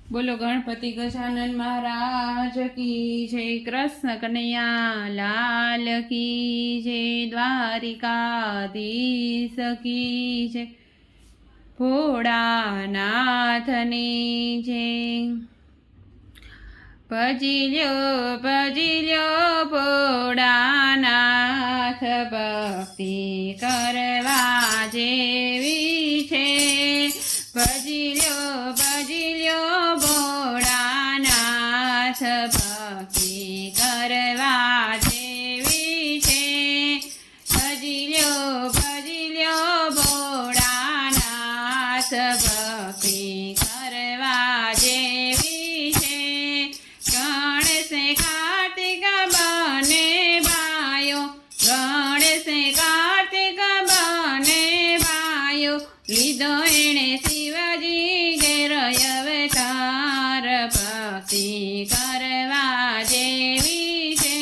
बोलो गणपति गजानन महाराज की जय। कृष्ण कन्हैया लाल की जय। द्वारिकाधीश की जय। भोळानाथनी जय। भजिल्यो भजिल्यो भोळानाथ भक्ति करवा जेवी छे। भजिल्यो भजिल्यो भोळानाथ भक्ति करवा जेवी छे। भजिल्यो भजिल्यो भोळानाथ भक्ति करवा जेवी छे। गणेश कार्तिक बने भायो, गणेश कार्तिक बने भायो, लीधो एणे शिवजी घेर अवतार भक्ति करवा जेवी छे।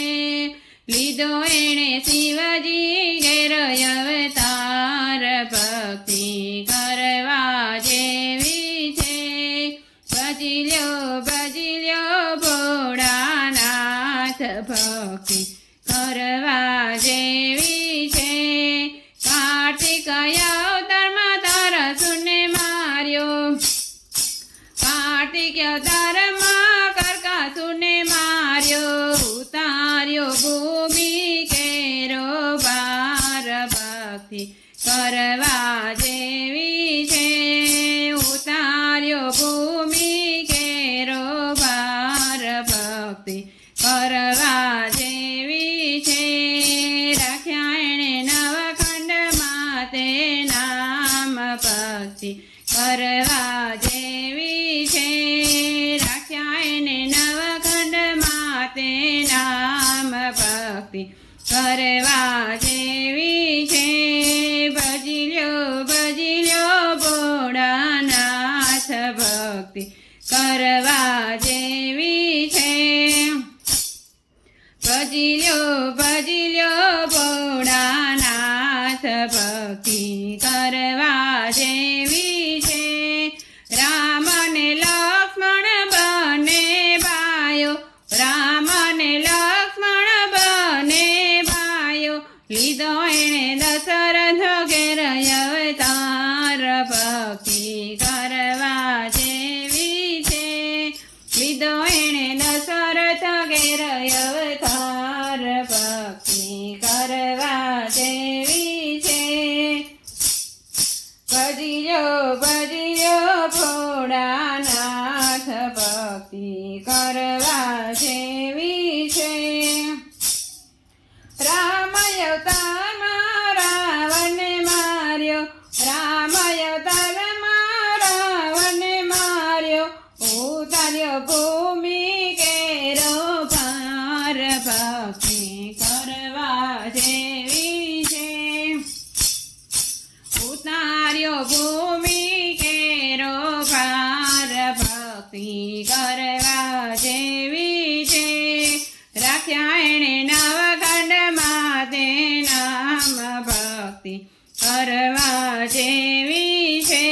लीधो एणे शिवजी घेर अवतार भक्ति करवा जेवी छे। भजिल्यो भजिल्यो भोळानाथ भक्ति करवा जेवी छे। कार्तिक अवताરમાં તરસુને માર્યો, કાર્તિક અવતારમાં કરકાસુરને માર્યો, ઉતાર્યો ભૂમિ કેરો ભાર ભક્તિ કરવા જેવી છે। ઉતાર્યો ભૂમિ કેરો ભાર ભક્તિ કરવા જેવી છે। રાખ્યા એણે નવખંડમાં તે નામ ભક્તિ કરવા જેવી છે। રાખ્યા એણે નવખંડમાં તે નામ ભક્તિ કરવા જેવી છે। ભજિલ્યો ભજિલ્યો ભોળાનાથ ભક્તિ કરવા જેવી છે। ભજિલ્યો ભજિલ્યો ભોળાનાથ ભક્તિ કરવા જેવી છે। રામ ને લક્ષ્મણ બને ભાયો, રામ ને લક્ષ્મણ બને ભાયો, લીધો એણે દશરથ ઘેર અવતાર ભક્તિ કરવા જેવી છે। લીધો એણે દશરથ ઘેર અવતાર ભક્તિ કરવા જેવી છે। ભજિલ્યો ભજિલ્યો ભોળાનાથ ભક્તિ કરવા જેવી છે। રામ અવતારમાં રાવણને માર્યો, રામ અવતારમાં રાવણને માર્યો, ઉતાર્યો ભૂમિ કેરો ભાર ભક્તિ કરવા જેવી છે। ઉતાર્યો ભૂમિ કેરો ભાર ભક્તિ કરવા જેવી છે। રાખ્યા એણે નવખંડમાં તે નામ ભક્તિ કરવા જેવી છે।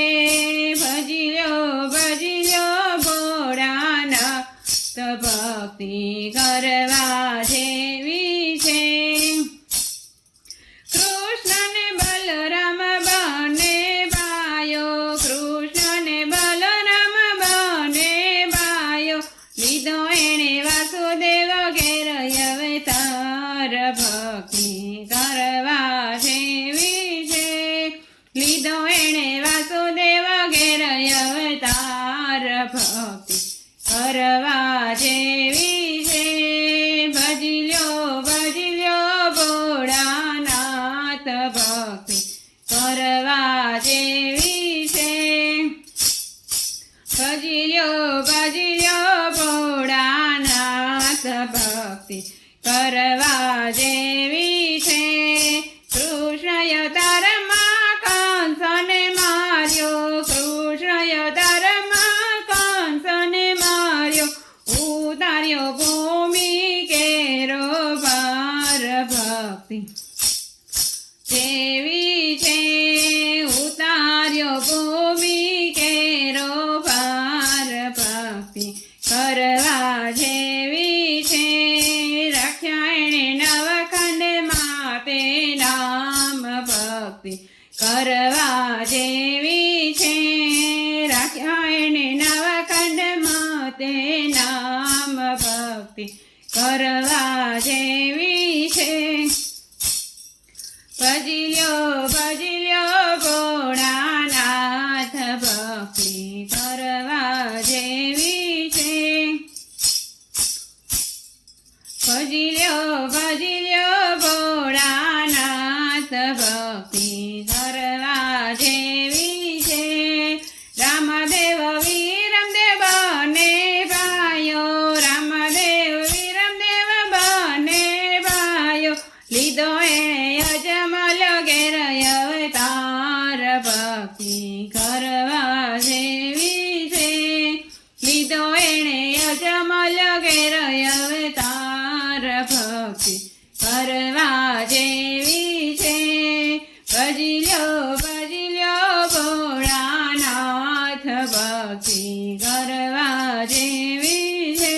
ભજિલ્યો ભજિલ્યો ભોળાનાથ ભક્તિ કરવા જેવી છે। કૃષ્ણ ને બલરામ બને ભાયો, કૃષ્ણ ને બલરામ બને ભાયો, લીધો એણે વાસુદેવ ઘેર અવતાર ભક્તિ કરવા જેવી છે। લીધો એણે વાસુદેવ ઘેર અવતાર ભક્તિ કરવા જેવી છે। ભજિલ્યો ભજિલ્યો ભોળાનાથ ભક્તિ કરવા જેવી છે। ભજિલ્યો ભજિલ્યો ભોળાનાથ ભક્તિ કરવા જેવી છે। કૃષ્ણ અવતારમાં કંસને માર્યો, કૃષ્ણ અવતારમાં કંસને માર્યો, ઉતાર્યો ભૂમિ કેરો ભાર ભક્તિ જેવી છે। ઉતાર્યો ભૂમિ કેરો ભાર ભક્તિ ભક્તિ કરવા જેવી છે ભજી લ્યો ભોળાનાથ ભક્તિ કરવા જેવી છે ભજી લ્યો ભોળાનાથ ભક્તિ કરવા જેવી છે રામદેવ વિરમદેવ બને ભાઈઓ રામદેવ વિરમદેવ બને ભાઈઓ લીધો એણે અજમલ ઘેર અવતાર ભક્તિ કરવા જેવી છે લીધો એણે અજમલ ઘેર અવતાર ભક્તિ કરવા જેવી છે ભજી લ્યો ભોળાનાથ ભક્તિ કરવા જેવી છે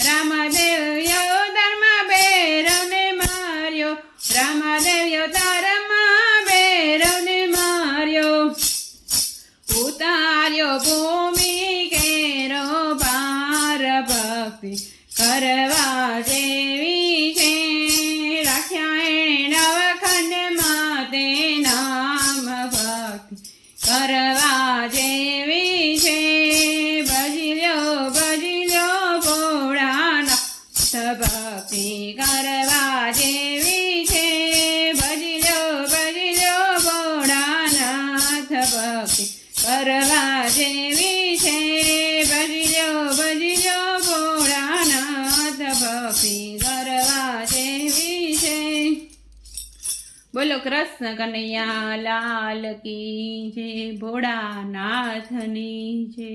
રામદેવ ધર્મ ભૈરવને માર્યો રામદેવ ધર્મ ભૈરવને માર્યો ઉતાર્યો ભૂમિ કેરો પાર ભક્તિ કરવા જેવી છે રાખ્યા એણે નવખંડમાં તે નામ ભક્તિ કરવા જેવી છે ભજી લ્યો ભોળાનાથ ભક્તિ કરવા જેવી છે ભજી લ્યો ભોળાનાથ ભક્તિ કરવા જેવી છે ભજી લ્યો ભોળાનાથ ભક્તિ કરવા જેવી છે બોલો કૃષ્ણ કનૈયા લાલ કી જય ભોળાનાથની જય